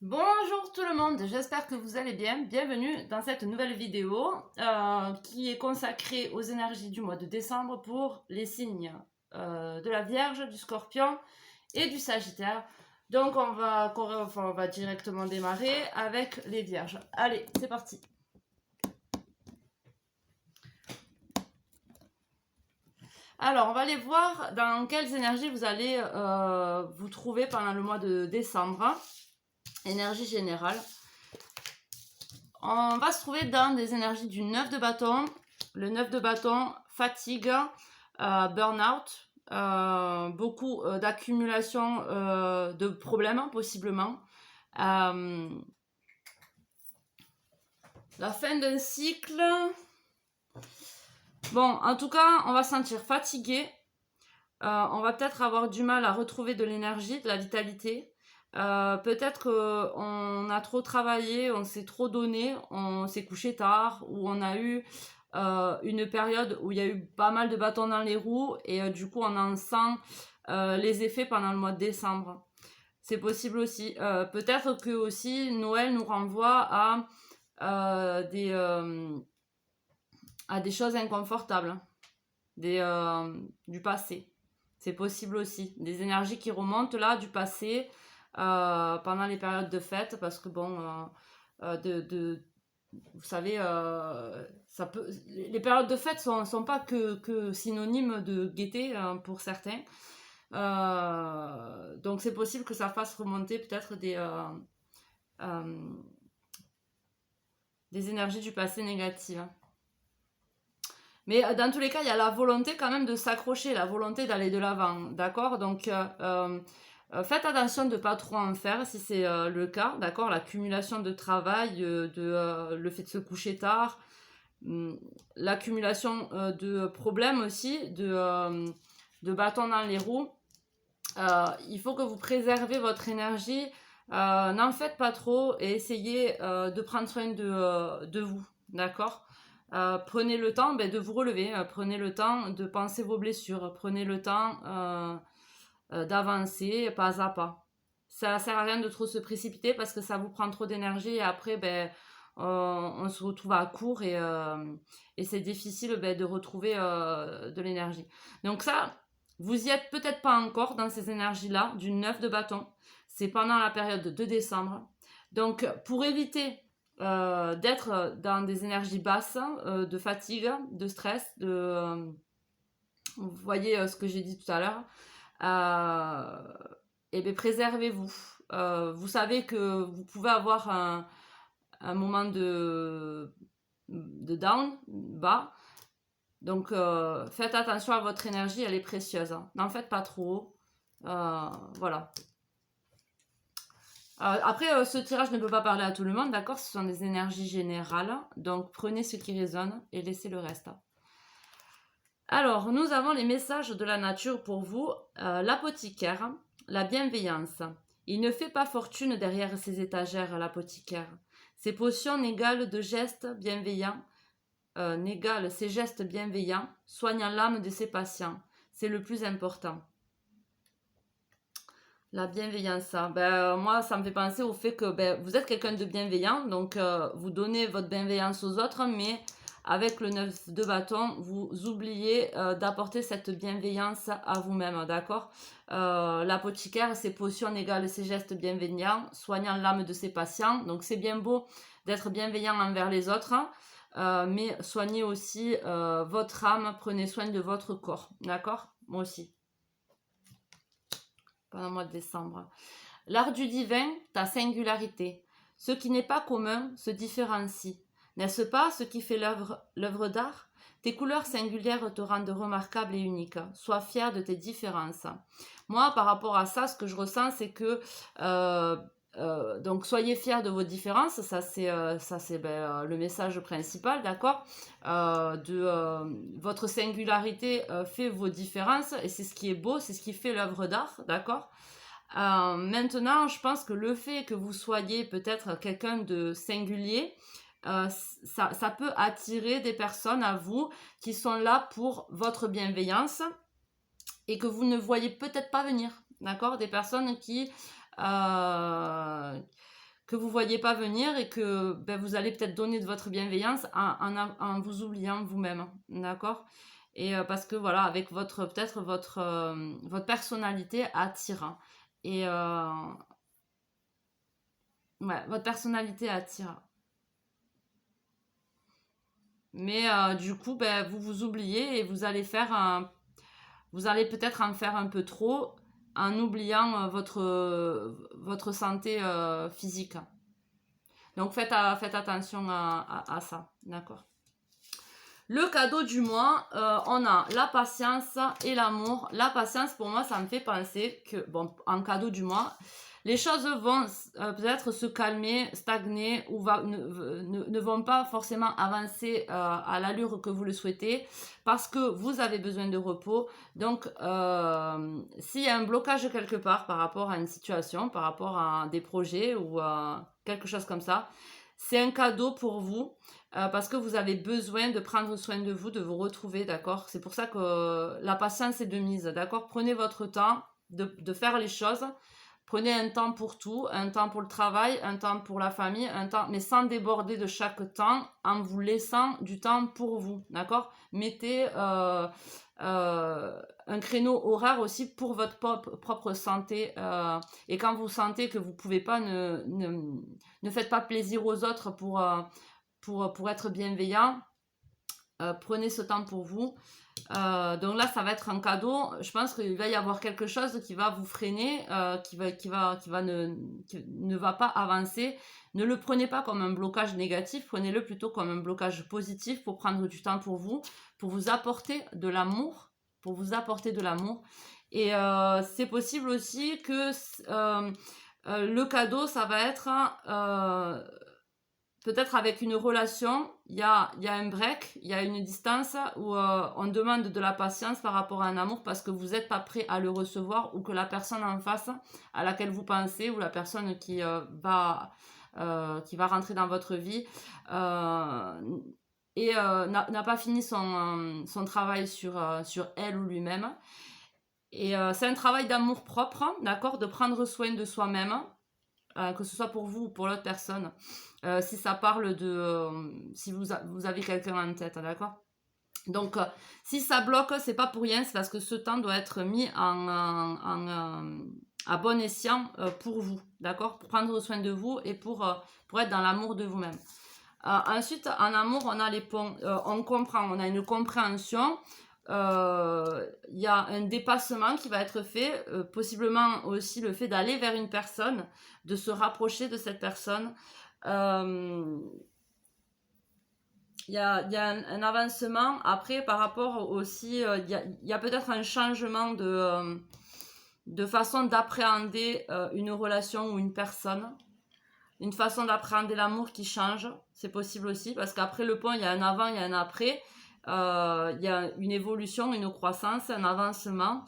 Bonjour tout le monde, j'espère que vous allez bien. Bienvenue dans cette nouvelle vidéo qui est consacrée aux énergies du mois de décembre pour les signes de la Vierge, du Scorpion et du Sagittaire. Donc on va directement démarrer avec les Vierges. Allez, c'est parti. Alors, on va aller voir dans quelles énergies vous allez vous trouver pendant le mois de décembre. Énergie générale. On va se trouver dans des énergies du 9 de bâton. Le 9 de bâton, fatigue, burn-out, beaucoup d'accumulation de problèmes possiblement. La fin d'un cycle. Bon, en tout cas, on va se sentir fatigué. On va peut-être avoir du mal à retrouver de l'énergie, de la vitalité. Peut-être qu'on a trop travaillé, on s'est trop donné, on s'est couché tard, ou on a eu une période où il y a eu pas mal de bâtons dans les roues, et du coup on en sent les effets pendant le mois de décembre. C'est possible aussi. Peut-être que aussi Noël nous renvoie à des choses inconfortables, du passé. C'est possible aussi. Des énergies qui remontent là du passé pendant les périodes de fête, parce que bon, vous savez, les périodes de fête sont pas que synonymes de gaieté pour certains. Donc c'est possible que ça fasse remonter peut-être des énergies du passé négatives. Mais dans tous les cas, il y a la volonté quand même de s'accrocher, la volonté d'aller de l'avant, d'accord? Donc, faites attention de ne pas trop en faire si c'est le cas, d'accord? L'accumulation de travail, le fait de se coucher tard, l'accumulation de problèmes aussi, de bâtons dans les roues. Il faut que vous préservez votre énergie, n'en faites pas trop et essayez de prendre soin de vous, d'accord? Prenez le temps de vous relever, prenez le temps de penser vos blessures, prenez le temps d'avancer pas à pas. Ça sert à rien de trop se précipiter parce que ça vous prend trop d'énergie et après on se retrouve à court et c'est difficile de retrouver de l'énergie. Donc ça, vous y êtes peut-être pas encore dans ces énergies-là, du 9 de bâton. C'est pendant la période de décembre. Donc pour éviter d'être dans des énergies basses, de fatigue, de stress, vous voyez ce que j'ai dit tout à l'heure, et bien préservez-vous. Vous savez que vous pouvez avoir un moment de down, bas. Donc faites attention à votre énergie, elle est précieuse. N'en faites pas trop. Voilà. Après, ce tirage ne peut pas parler à tout le monde, d'accord? Ce sont des énergies générales. Donc prenez ce qui résonne et laissez le reste. Alors, nous avons les messages de la nature pour vous. L'apothicaire, la bienveillance. Il ne fait pas fortune derrière ses étagères, l'apothicaire. Ses potions n'égalent de gestes bienveillants, n'égalent ses gestes bienveillants, soignant l'âme de ses patients. C'est le plus important. La bienveillance, moi, ça me fait penser au fait que vous êtes quelqu'un de bienveillant, donc vous donnez votre bienveillance aux autres, mais avec le 9 de bâton, vous oubliez d'apporter cette bienveillance à vous-même, d'accord? L'apothicaire, ses potions égale ses gestes bienveillants, soignant l'âme de ses patients, donc c'est bien beau d'être bienveillant envers les autres, mais soignez aussi votre âme, prenez soin de votre corps, d'accord? Moi aussi pendant le mois de décembre. L'art du divin, ta singularité. Ce qui n'est pas commun se différencie. N'est-ce pas ce qui fait l'œuvre d'art? Tes couleurs singulières te rendent remarquable et unique. Sois fier de tes différences. Moi, par rapport à ça, ce que je ressens, c'est que donc soyez fiers de vos différences, ça c'est le message principal, d'accord? Votre singularité fait vos différences et c'est ce qui est beau, c'est ce qui fait l'œuvre d'art, d'accord? Maintenant, je pense que le fait que vous soyez peut-être quelqu'un de singulier, ça peut attirer des personnes à vous qui sont là pour votre bienveillance et que vous ne voyez peut-être pas venir, d'accord? Des personnes qui vous voyez pas venir et que ben, vous allez peut-être donner de votre bienveillance en vous oubliant vous-même, d'accord? Et parce que voilà, avec peut-être votre personnalité attire. Et ouais, votre personnalité attire. Mais du coup, ben, vous vous oubliez et vous allez peut-être en faire un peu trop en oubliant votre santé physique. Donc faites attention à ça, d'accord? Le cadeau du mois, on a la patience et l'amour. La patience, pour moi, ça me fait penser que, bon, en cadeau du mois, les choses vont peut-être se calmer, stagner ou ne vont pas forcément avancer à l'allure que vous le souhaitez parce que vous avez besoin de repos. Donc, s'il y a un blocage quelque part par rapport à une situation, par rapport à des projets ou quelque chose comme ça, c'est un cadeau pour vous. Parce que vous avez besoin de prendre soin de vous, de vous retrouver, d'accord? C'est pour ça que la patience est de mise, d'accord? Prenez votre temps de faire les choses. Prenez un temps pour tout, un temps pour le travail, un temps pour la famille, un temps, mais sans déborder de chaque temps, en vous laissant du temps pour vous, d'accord? Mettez un créneau horaire aussi pour votre propre santé. Et quand vous sentez que vous pouvez pas, ne faites pas plaisir aux autres pour être bienveillant. Prenez ce temps pour vous. Donc là, ça va être un cadeau. Je pense qu'il va y avoir quelque chose qui va vous freiner, qui ne va pas avancer. Ne le prenez pas comme un blocage négatif, prenez-le plutôt comme un blocage positif pour prendre du temps pour vous apporter de l'amour, Et c'est possible aussi que le cadeau, ça va être peut-être avec une relation, il y a un break, il y a une distance où on demande de la patience par rapport à un amour parce que vous n'êtes pas prêt à le recevoir ou que la personne en face à laquelle vous pensez ou la personne qui va rentrer dans votre vie n'a pas fini son travail sur elle ou lui-même. Et c'est un travail d'amour propre, d'accord, de prendre soin de soi-même, que ce soit pour vous ou pour l'autre personne. Si ça parle si vous avez quelqu'un en tête, d'accord? Donc, si ça bloque, c'est pas pour rien, c'est parce que ce temps doit être mis à bon escient pour vous, d'accord? Pour prendre soin de vous et pour être dans l'amour de vous-même. Ensuite, en amour, on a les ponts. On comprend, on a une compréhension. Il y a un dépassement qui va être fait, possiblement aussi le fait d'aller vers une personne, de se rapprocher de cette personne. Il y a un avancement. Après, par rapport aussi, il y a peut-être un changement de façon d'appréhender une relation ou une personne. Une façon d'appréhender l'amour qui change. C'est possible aussi, parce qu'après le pont, il y a un avant, il y a un après. Il y a une évolution, une croissance, un avancement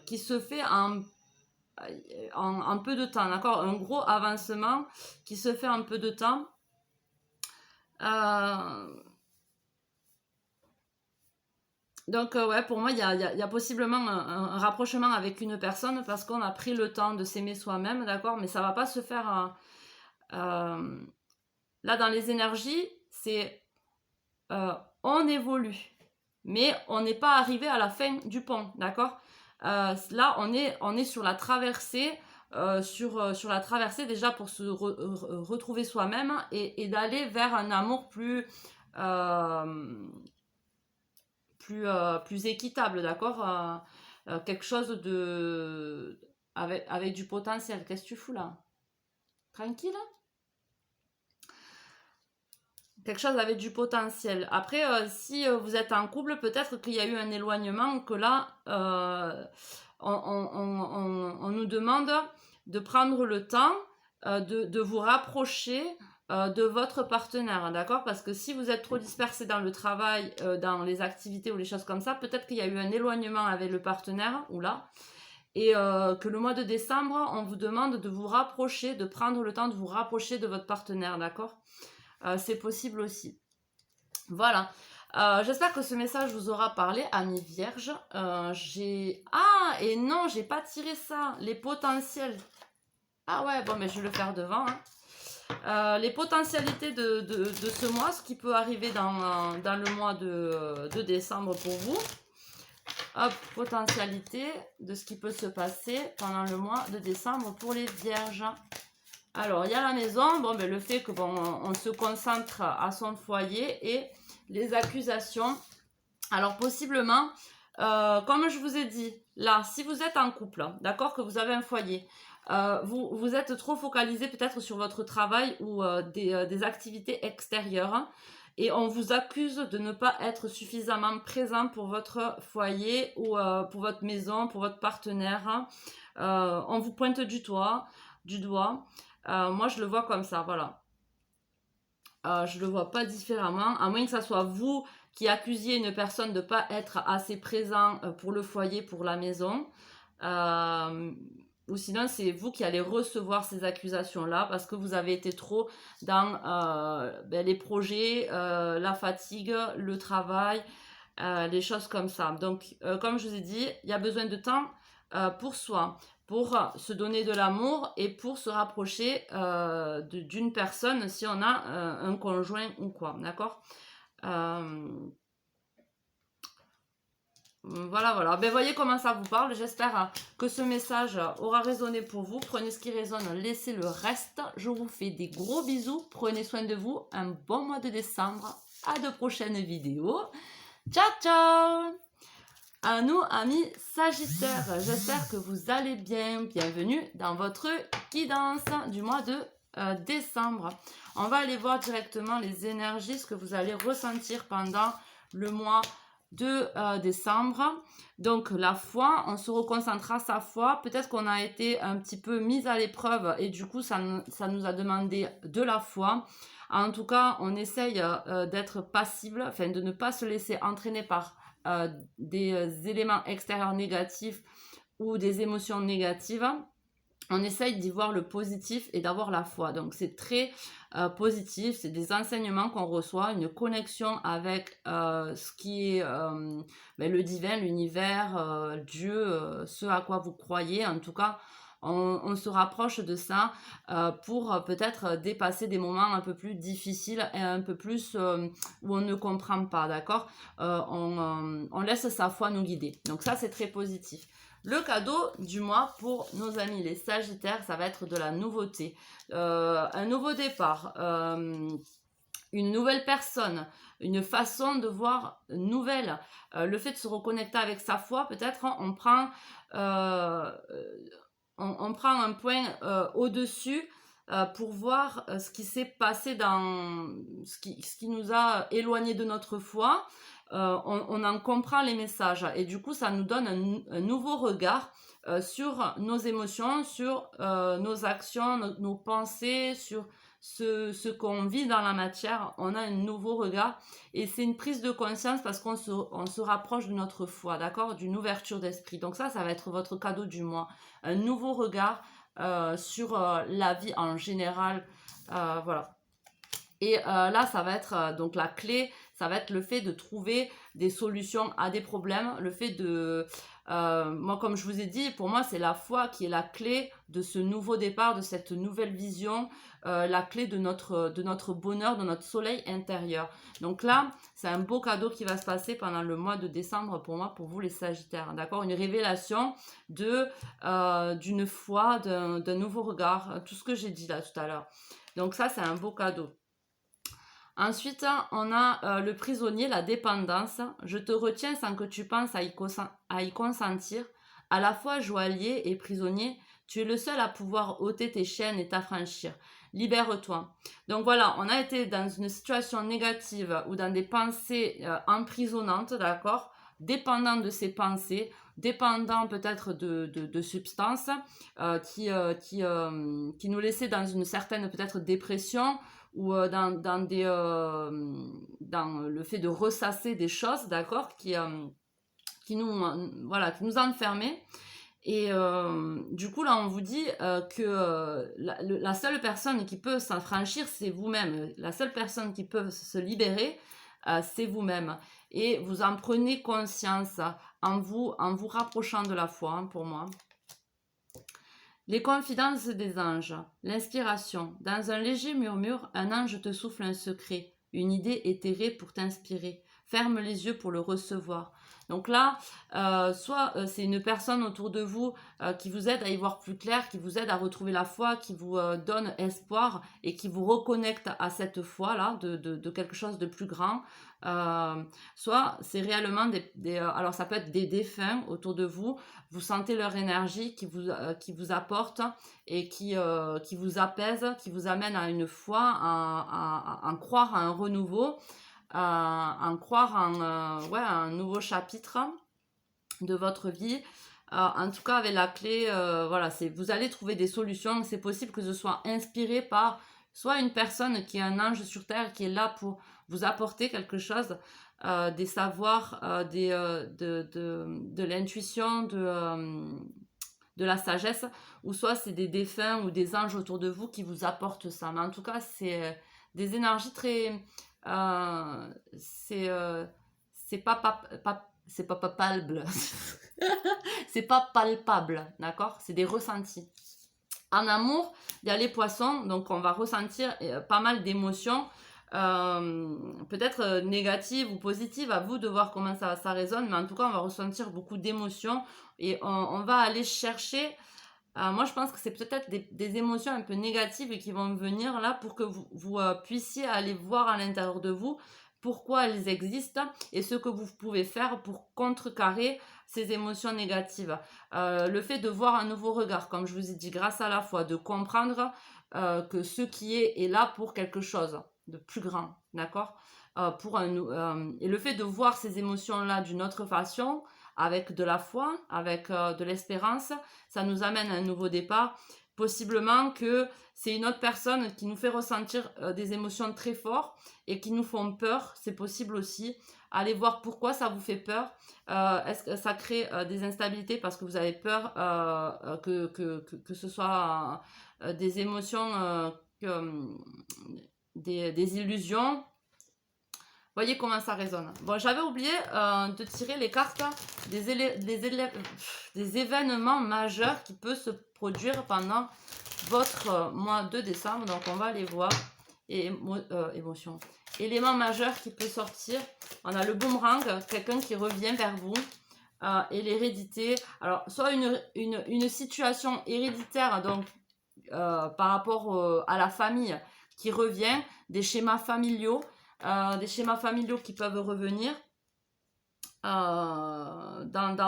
qui se fait en peu de temps, d'accord? Un gros avancement qui se fait en peu de temps. Donc ouais, pour moi, il y a possiblement un rapprochement avec une personne parce qu'on a pris le temps de s'aimer soi-même, d'accord? Mais ça va pas se faire... là, dans les énergies, c'est... on évolue, mais on n'est pas arrivé à la fin du pont, d'accord? Là, on est sur la traversée, sur la traversée déjà pour se retrouver soi-même et d'aller vers un amour plus équitable, d'accord? Quelque chose avec du potentiel. Qu'est-ce que tu fous là? Tranquille? Quelque chose avec du potentiel. Après, si vous êtes en couple, peut-être qu'il y a eu un éloignement, que là, on nous demande de prendre le temps de vous rapprocher de votre partenaire, d'accord? Parce que si vous êtes trop dispersé dans le travail, dans les activités ou les choses comme ça, peut-être qu'il y a eu un éloignement avec le partenaire, ou là, et que le mois de décembre, on vous demande de vous rapprocher, de prendre le temps de vous rapprocher de votre partenaire, d'accord? C'est possible aussi. Voilà. J'espère que ce message vous aura parlé, amis vierges. Ah, et non, j'ai pas tiré ça. Les potentiels. Ah ouais, bon, mais je vais le faire devant. Hein. Les potentialités de ce mois, ce qui peut arriver dans le mois de décembre pour vous. Hop, potentialité de ce qui peut se passer pendant le mois de décembre pour les vierges. Alors, il y a la maison, bon, ben, le fait que bon, on se concentre à son foyer et les accusations. Alors, possiblement, comme je vous ai dit, là, si vous êtes en couple, d'accord, que vous avez un foyer, vous êtes trop focalisé peut-être sur votre travail ou des activités extérieures. Hein, et on vous accuse de ne pas être suffisamment présent pour votre foyer ou pour votre maison, pour votre partenaire. Hein. On vous pointe du doigt. Moi, je le vois comme ça, voilà. Je le vois pas différemment, à moins que ça soit vous qui accusiez une personne de ne pas être assez présent pour le foyer, pour la maison. Ou sinon, c'est vous qui allez recevoir ces accusations-là parce que vous avez été trop dans les projets, la fatigue, le travail, les choses comme ça. Donc, comme je vous ai dit, il y a besoin de temps pour soi, pour se donner de l'amour et pour se rapprocher d'une personne si on a un conjoint ou quoi, d'accord. Voilà. Ben, voyez comment ça vous parle. J'espère que ce message aura résonné pour vous. Prenez ce qui résonne, laissez le reste. Je vous fais des gros bisous. Prenez soin de vous. Un bon mois de décembre. À de prochaines vidéos. Ciao, ciao! À nous, amis Sagittaires, j'espère que vous allez bien. Bienvenue dans votre guidance du mois de décembre. On va aller voir directement les énergies, ce que vous allez ressentir pendant le mois de décembre. Donc la foi, on se reconcentrera sa foi. Peut-être qu'on a été un petit peu mis à l'épreuve et du coup ça nous a demandé de la foi. En tout cas, on essaye d'être passible, enfin de ne pas se laisser entraîner par des éléments extérieurs négatifs ou des émotions négatives. On essaye d'y voir le positif et d'avoir la foi. Donc c'est très positif, c'est des enseignements qu'on reçoit, une connexion avec ce qui est le divin, l'univers, Dieu, ce à quoi vous croyez. En tout cas, on se rapproche de ça pour peut-être dépasser des moments un peu plus difficiles et un peu plus où on ne comprend pas, d'accord. On laisse sa foi nous guider. Donc ça, c'est très positif. Le cadeau du mois pour nos amis les Sagittaires, ça va être de la nouveauté. Un nouveau départ, une nouvelle personne, une façon de voir nouvelle. Le fait de se reconnecter avec sa foi, peut-être on prend un point au-dessus pour voir ce qui s'est passé dans ce qui nous a éloigné de notre foi. On en comprend les messages et du coup ça nous donne un nouveau regard sur nos émotions, sur nos actions, nos pensées, sur ce qu'on vit dans la matière. On a un nouveau regard et c'est une prise de conscience parce qu'on se rapproche de notre foi, d'accord, d'une ouverture d'esprit. Donc ça va être votre cadeau du mois, un nouveau regard sur la vie en général, voilà. Et là, ça va être donc la clé, ça va être le fait de trouver des solutions à des problèmes, le fait de... moi, comme je vous ai dit, pour moi, c'est la foi qui est la clé de ce nouveau départ, de cette nouvelle vision, la clé de notre bonheur, de notre soleil intérieur. Donc là, c'est un beau cadeau qui va se passer pendant le mois de décembre pour moi, pour vous les Sagittaires, d'accord? Une révélation d'une foi, d'un nouveau regard, tout ce que j'ai dit là tout à l'heure. Donc ça, c'est un beau cadeau. Ensuite, on a le prisonnier, la dépendance. Je te retiens sans que tu penses à y consentir. À la fois joaillier et prisonnier, tu es le seul à pouvoir ôter tes chaînes et t'affranchir. Libère-toi. Donc voilà, on a été dans une situation négative ou dans des pensées emprisonnantes, d'accord, dépendant de ces pensées, dépendant peut-être de substances qui nous laissaient dans une certaine peut-être dépression ou dans le fait de ressasser des choses, d'accord, qui nous enfermaient. Et du coup, là, on vous dit que la seule personne qui peut s'affranchir, c'est vous-même. La seule personne qui peut se libérer, c'est vous-même. Et vous en prenez conscience en vous rapprochant de la foi, hein, pour moi. Les confidences des anges, l'inspiration. Dans un léger murmure, un ange te souffle un secret, une idée éthérée pour t'inspirer. Ferme les yeux pour le recevoir. Donc là, soit c'est une personne autour de vous qui vous aide à y voir plus clair, qui vous aide à retrouver la foi, qui vous donne espoir et qui vous reconnecte à cette foi-là, de quelque chose de plus grand. Soit c'est réellement alors ça peut être des défunts autour de vous, vous sentez leur énergie qui vous apporte et qui vous apaise, qui vous amène à une foi, à croire à un renouveau, à croire ouais, un nouveau chapitre de votre vie. En tout cas, avec la clé, voilà, vous allez trouver des solutions. C'est possible que ce soit inspiré par soit une personne qui est un ange sur terre, qui est là pour vous apporter quelque chose, des savoirs, de l'intuition, de la sagesse, ou soit c'est des défunts ou des anges autour de vous qui vous apportent ça. Mais en tout cas, c'est des énergies très... c'est pas palpable. C'est pas palpable, d'accord? C'est des ressentis. En amour, il y a les poissons, donc on va ressentir pas mal d'émotions, peut-être négatives ou positives, à vous de voir comment ça résonne, mais en tout cas, on va ressentir beaucoup d'émotions et on va aller chercher. Moi, je pense que c'est peut-être des émotions un peu négatives qui vont venir là pour que vous puissiez aller voir à l'intérieur de vous pourquoi elles existent et ce que vous pouvez faire pour contrecarrer ces émotions négatives. Le fait de voir un nouveau regard, comme je vous ai dit, grâce à la foi, de comprendre que ce qui est là pour quelque chose de plus grand, d'accord? Et le fait de voir ces émotions-là d'une autre façon, avec de la foi, avec de l'espérance, ça nous amène à un nouveau départ. Possiblement que c'est une autre personne qui nous fait ressentir des émotions très fortes et qui nous font peur, c'est possible aussi. Allez voir pourquoi ça vous fait peur. Est-ce que ça crée des instabilités parce que vous avez peur que ce soit des émotions, des illusions. Voyez comment ça résonne. Bon, j'avais oublié de tirer les cartes des événements majeurs qui peuvent se produire pendant votre mois de décembre. Donc, on va les voir. Émotion. Élément majeur qui peut sortir. On a le boomerang, quelqu'un qui revient vers vous. Et l'hérédité. Alors, soit une situation héréditaire, donc par rapport à la famille qui revient, des schémas familiaux. Des schémas familiaux qui peuvent revenir dans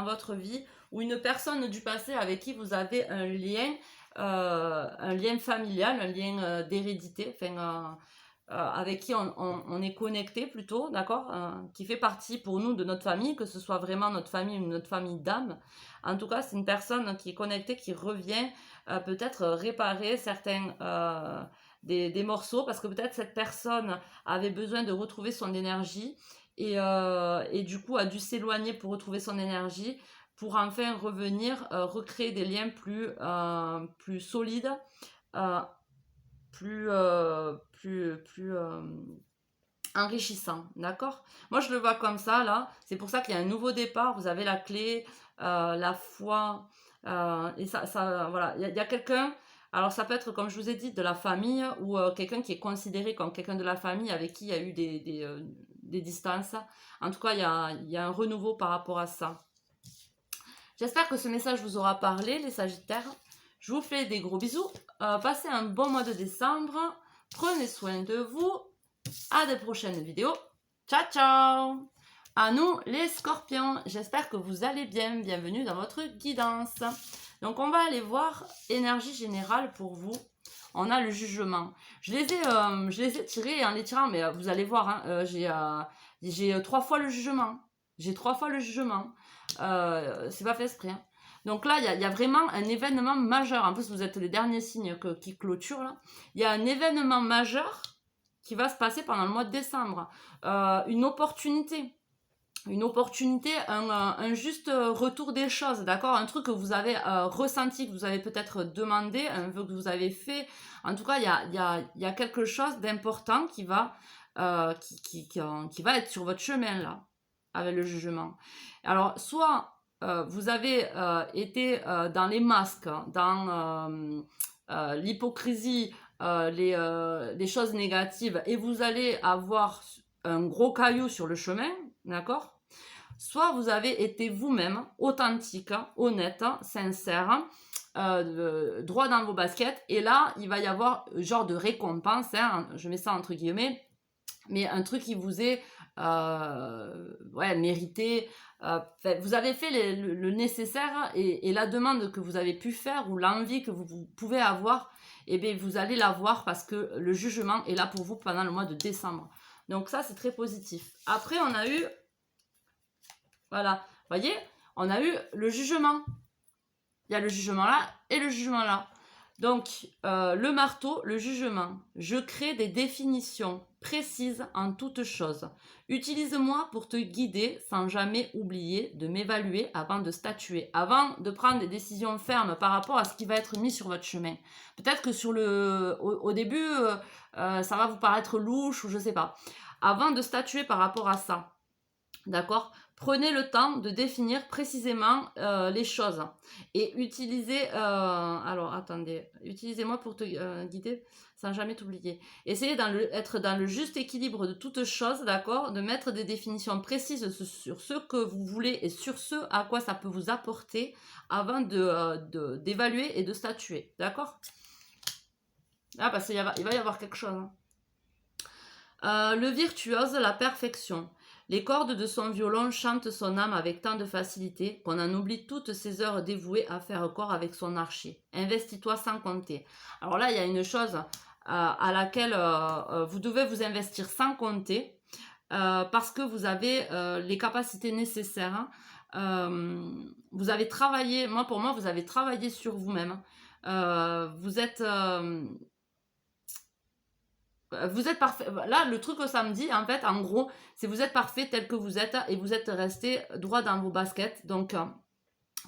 votre vie, ou une personne du passé avec qui vous avez un lien familial, un lien d'hérédité, avec qui on est connecté plutôt, d'accord, qui fait partie pour nous de notre famille, que ce soit vraiment notre famille ou notre famille d'âme. En tout cas, c'est une personne qui est connectée, qui revient peut-être réparer certains... des morceaux, parce que peut-être cette personne avait besoin de retrouver son énergie et du coup a dû s'éloigner pour retrouver son énergie, pour enfin revenir, recréer des liens plus solides, plus enrichissants, d'accord? Moi je le vois comme ça là, c'est pour ça qu'il y a un nouveau départ, vous avez la clé, la foi, et voilà, il y a quelqu'un. Alors ça peut être, comme je vous ai dit, de la famille ou quelqu'un qui est considéré comme quelqu'un de la famille avec qui il y a eu des distances. En tout cas, il y a un renouveau par rapport à ça. J'espère que ce message vous aura parlé, les Sagittaires. Je vous fais des gros bisous. Passez un bon mois de décembre. Prenez soin de vous. À de prochaines vidéos. Ciao, ciao! À nous, les Scorpions. J'espère que vous allez bien. Bienvenue dans votre guidance. Donc, on va aller voir énergie générale pour vous. On a le jugement. Je les ai tirés en les tirant, mais vous allez voir, hein, j'ai 3 fois le jugement. J'ai 3 fois le jugement. C'est pas fait exprès. Hein. Donc là, il y a vraiment un événement majeur. En plus, vous êtes les derniers signes qui clôturent là. Il y a un événement majeur qui va se passer pendant le mois de décembre. Une opportunité, un juste retour des choses, d'accord? Un truc que vous avez ressenti, que vous avez peut-être demandé, un vœu que vous avez fait. En tout cas, il y a quelque chose d'important qui va être sur votre chemin là, avec le jugement. Alors, soit vous avez été dans les masques, dans l'hypocrisie, les choses négatives, et vous allez avoir un gros caillou sur le chemin, d'accord? Soit vous avez été vous-même, authentique, honnête, sincère, droit dans vos baskets, et là, il va y avoir genre de récompense, hein, je mets ça entre guillemets, mais un truc qui vous est ouais, mérité. Vous avez fait le nécessaire, et la demande que vous avez pu faire, ou l'envie que vous pouvez avoir, et bien vous allez l'avoir, parce que le jugement est là pour vous pendant le mois de décembre. Donc ça, c'est très positif. Après, on a eu, voilà, voyez, on a eu le jugement. Il y a le jugement là et le jugement là. Donc, le marteau, le jugement. Je crée des définitions précises en toutes choses. Utilise-moi pour te guider sans jamais oublier de m'évaluer avant de statuer, avant de prendre des décisions fermes par rapport à ce qui va être mis sur votre chemin. Peut-être que au début, ça va vous paraître louche ou je sais pas. Avant de statuer par rapport à ça, d'accord? Prenez le temps de définir précisément les choses et utilisez, alors attendez, utilisez-moi pour te guider sans jamais t'oublier. Essayez d'être dans le juste équilibre de toutes choses, d'accord? De mettre des définitions précises sur ce que vous voulez et sur ce à quoi ça peut vous apporter avant d'évaluer et de statuer, d'accord? Ah, parce qu'il va y avoir quelque chose. Le virtuose, la perfection. Les cordes de son violon chantent son âme avec tant de facilité qu'on en oublie toutes ces heures dévouées à faire corps avec son archer. Investis-toi sans compter. Alors là, il y a une chose à laquelle vous devez vous investir sans compter, parce que vous avez les capacités nécessaires. Vous avez travaillé, pour moi, vous avez travaillé sur vous-même. Vous êtes parfait. Là, le truc que ça me dit, en fait, en gros, c'est vous êtes parfait tel que vous êtes, et vous êtes resté droit dans vos baskets. Donc,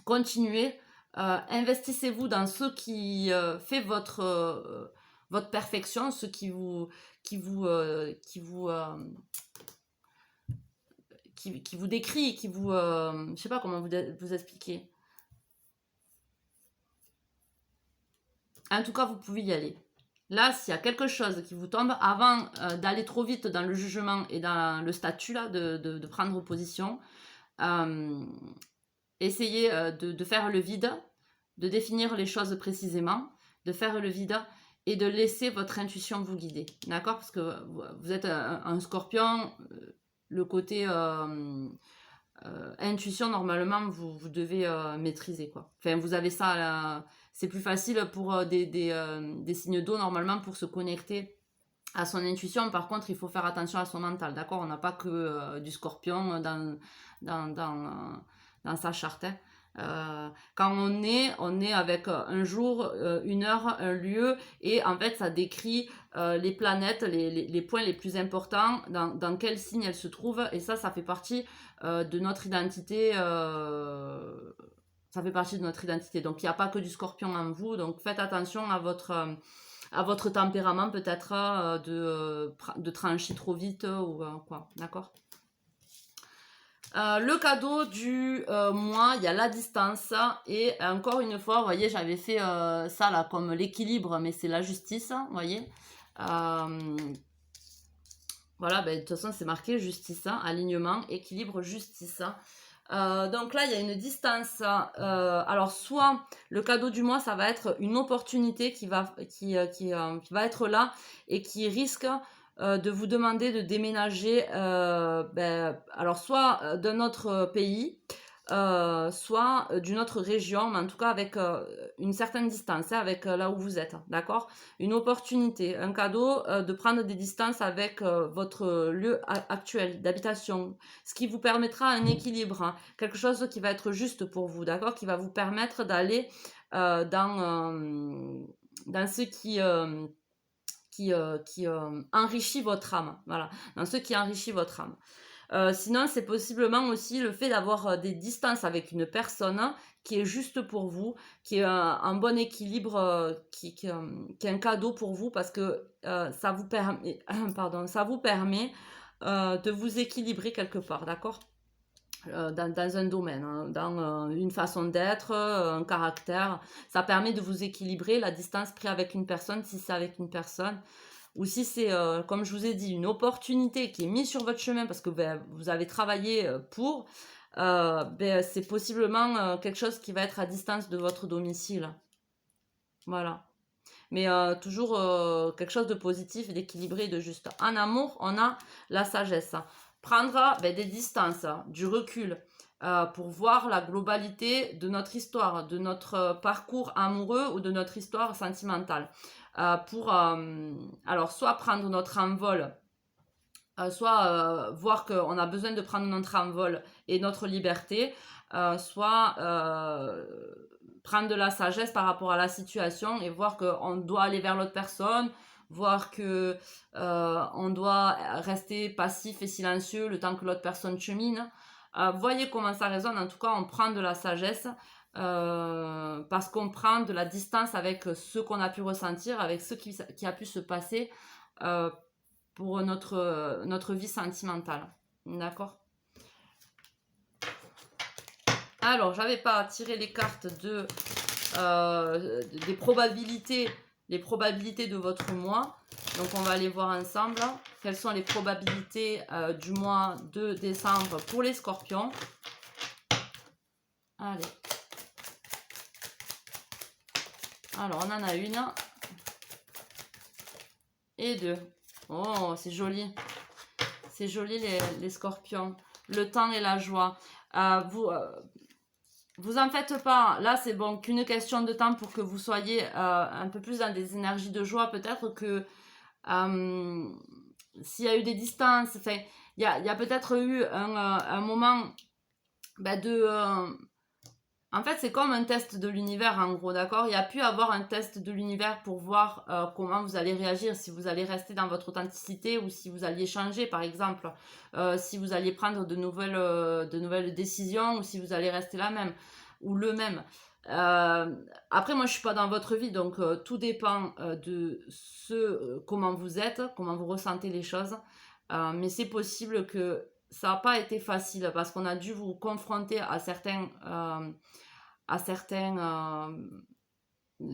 continuez. Investissez-vous dans ce qui fait votre perfection, ce qui vous décrit, je sais pas comment vous expliquer. En tout cas, vous pouvez y aller. Là, s'il y a quelque chose qui vous tombe, avant d'aller trop vite dans le jugement et dans le statut là, de prendre position, essayez de faire le vide, de définir les choses précisément, de faire le vide et de laisser votre intuition vous guider. D'accord? Parce que vous êtes un scorpion, le côté intuition, normalement, vous devez maîtriser, quoi. Enfin, vous avez ça, c'est plus facile pour des signes d'eau, normalement, pour se connecter à son intuition. Par contre, il faut faire attention à son mental, d'accord? On n'a pas que du scorpion dans sa charte, hein. Quand on est avec un jour, une heure, un lieu, et en fait ça décrit les planètes, les points les plus importants, dans quel signe elles se trouvent, et ça fait partie de notre identité. Ça fait partie de notre identité. Donc il n'y a pas que du scorpion en vous, donc faites attention à votre tempérament, peut-être de trancher trop vite ou quoi, d'accord? Le cadeau du mois, il y a la distance, et encore une fois, vous voyez, j'avais fait ça là comme l'équilibre, mais c'est la justice, vous voyez. Voilà, ben, de toute façon c'est marqué justice, alignement, équilibre, justice. Donc là, il y a une distance. Alors, soit le cadeau du mois, ça va être une opportunité qui va être là et qui risque de vous demander de déménager, alors soit d'un autre pays, soit d'une autre région, mais en tout cas avec une certaine distance, avec là où vous êtes, d'accord? Une opportunité, un cadeau de prendre des distances avec votre lieu actuel d'habitation, ce qui vous permettra un équilibre, hein, quelque chose qui va être juste pour vous, d'accord? Qui va vous permettre d'aller dans ce qui enrichit votre âme, voilà, dans ce qui enrichit votre âme. Sinon, c'est possiblement aussi le fait d'avoir des distances avec une personne qui est juste pour vous, qui est un bon équilibre, qui est un cadeau pour vous, parce que ça vous permet, pardon, ça vous permet de vous équilibrer quelque part, d'accord? dans un domaine, hein, dans une façon d'être, un caractère. Ça permet de vous équilibrer la distance prise avec une personne, si c'est avec une personne, ou si c'est, comme je vous ai dit, une opportunité qui est mise sur votre chemin parce que ben, vous avez travaillé pour, ben, c'est possiblement quelque chose qui va être à distance de votre domicile. Voilà. Mais toujours quelque chose de positif, d'équilibré et de juste. En amour, on a la sagesse. Prendre ben, des distances, du recul, pour voir la globalité de notre histoire, de notre parcours amoureux ou de notre histoire sentimentale. Alors, soit prendre notre envol, soit voir qu'on a besoin de prendre notre envol et notre liberté, soit prendre de la sagesse par rapport à la situation et voir qu'on doit aller vers l'autre personne, voir que on doit rester passif et silencieux le temps que l'autre personne chemine. Voyez comment ça résonne. En tout cas, on prend de la sagesse parce qu'on prend de la distance avec ce qu'on a pu ressentir, avec ce qui a pu se passer pour notre vie sentimentale. D'accord? Alors, j'avais pas tiré les cartes des probabilités, les probabilités de votre mois. Donc, on va aller voir ensemble quelles sont les probabilités du mois de décembre pour les scorpions. Allez. Alors, on en a une et deux. Oh, c'est joli. C'est joli les scorpions. Le temps et la joie. Vous en faites pas. Là, c'est bon qu'une question de temps pour que vous soyez un peu plus dans des énergies de joie. Peut-être que s'il y a eu des distances, il y a peut-être eu un moment ben, en fait, c'est comme un test de l'univers, en gros, d'accord? Il y a pu avoir un test de l'univers pour voir comment vous allez réagir, si vous allez rester dans votre authenticité ou si vous alliez changer, par exemple, si vous alliez prendre de nouvelles décisions ou si vous allez rester la même ou le même. Après, moi, je suis pas dans votre vie, donc tout dépend de comment vous êtes, comment vous ressentez les choses. Mais c'est possible que ça n'a pas été facile parce qu'on a dû vous confronter à certains je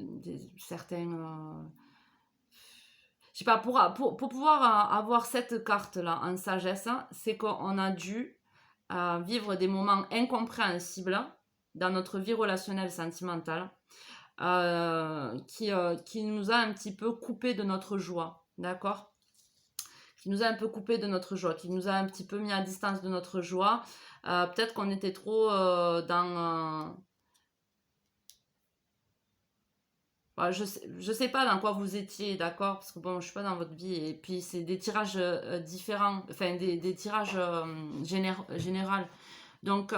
sais pas, pour pouvoir avoir cette carte là en sagesse, c'est qu'on a dû vivre des moments incompréhensibles dans notre vie relationnelle sentimentale qui nous a un petit peu coupé de notre joie, d'accord? Qui nous a un peu coupé de notre joie, qui nous a un petit peu mis à distance de notre joie. Peut-être qu'on était trop dans... je sais pas dans quoi vous étiez, d'accord? Parce que bon, je suis pas dans votre vie. Et puis, c'est des tirages différents, enfin, des tirages général. Donc,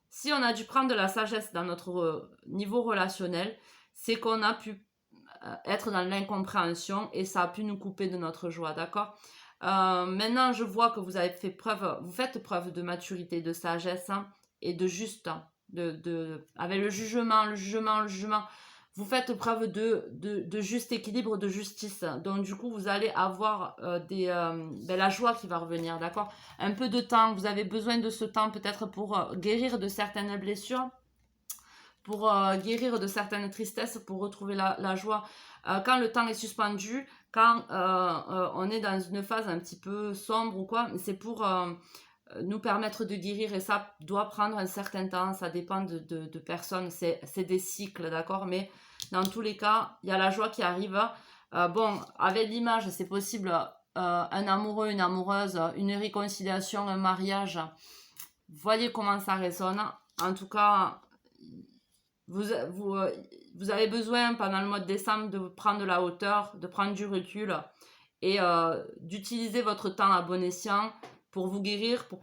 si on a dû prendre de la sagesse dans notre niveau relationnel, c'est qu'on a pu être dans l'incompréhension et ça a pu nous couper de notre joie, d'accord? Maintenant, je vois que vous faites preuve de maturité, de sagesse hein, et de juste, hein, avec le jugement. Vous faites preuve de juste équilibre, de justice. Donc, du coup, vous allez avoir la joie qui va revenir, d'accord? Un peu de temps, vous avez besoin de ce temps peut-être pour guérir de certaines blessures, pour guérir de certaines tristesses, pour retrouver la joie. Quand le temps est suspendu, quand on est dans une phase un petit peu sombre ou quoi, c'est pour nous permettre de guérir et ça doit prendre un certain temps, ça dépend de personnes, c'est des cycles, d'accord? Mais dans tous les cas, il y a la joie qui arrive. Bon, avec l'image, c'est possible un amoureux, une amoureuse, une réconciliation, un mariage. Voyez comment ça résonne. En tout cas, vous avez besoin pendant le mois de décembre de prendre de la hauteur, de prendre du recul et d'utiliser votre temps à bon escient pour vous guérir, pour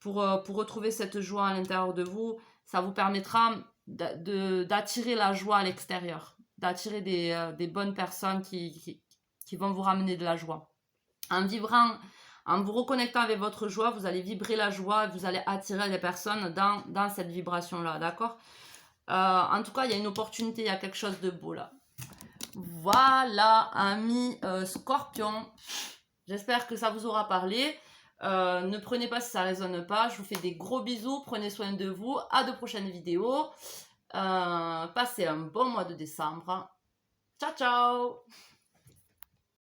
retrouver cette joie à l'intérieur de vous. Ça vous permettra d'attirer la joie à l'extérieur, d'attirer des bonnes personnes qui vont vous ramener de la joie. En vous reconnectant avec votre joie, vous allez vibrer la joie et vous allez attirer des personnes dans cette vibration-là, d'accord? En tout cas, il y a une opportunité, il y a quelque chose de beau là. Voilà, amis scorpions. J'espère que ça vous aura parlé. Ne prenez pas si ça ne résonne pas. Je vous fais des gros bisous. Prenez soin de vous. À de prochaines vidéos. Passez un bon mois de décembre. Ciao, ciao!